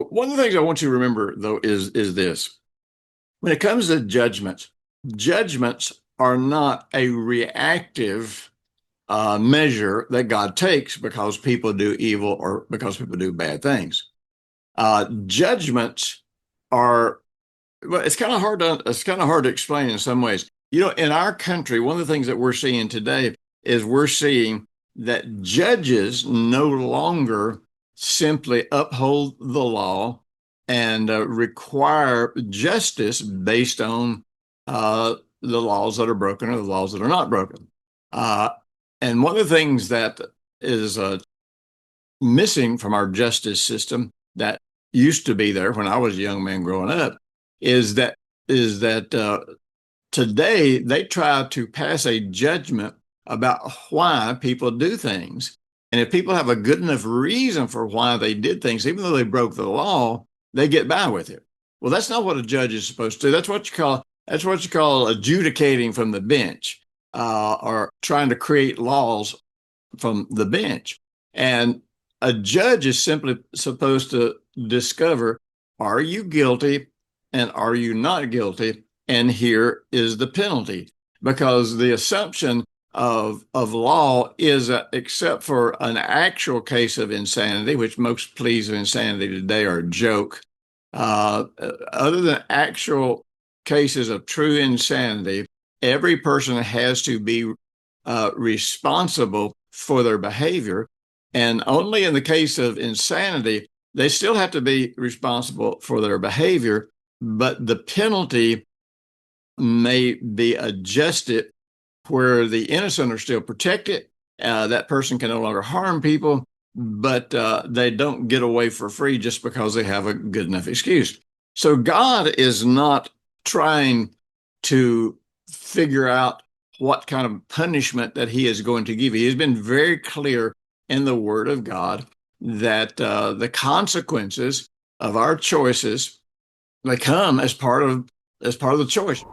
One of the things I want you to remember, though, is this. When it comes to judgments are not a reactive measure that God takes because people do evil or because people do bad things. Judgments are, well, it's kind of hard to explain in some ways. In our country, one of the things that we're seeing today is we're seeing that judges no longer simply uphold the law and require justice based on the laws that are broken or the laws that are not broken. Uh, and one of the things that is missing from our justice system that used to be there when I was a young man growing up is that today they try to pass a judgment about why people do things. And if people have a good enough reason for why they did things, even though they broke the law, they get by with it. Well, that's not what a judge is supposed to do. That's what you call adjudicating from the bench, or trying to create laws from the bench. And a judge is simply supposed to discover, are you guilty and are you not guilty? And here is the penalty. Because the assumption of law is that except for an actual case of insanity, which most pleas of insanity today are a joke, other than actual cases of true insanity, every person has to be responsible for their behavior. And only in the case of insanity, they still have to be responsible for their behavior, but the penalty may be adjusted where the innocent are still protected. That person can no longer harm people, but they don't get away for free just because they have a good enough excuse. So God is not trying to figure out what kind of punishment that he is going to give you. He has been very clear in the Word of God that the consequences of our choices, they come as part of the choice.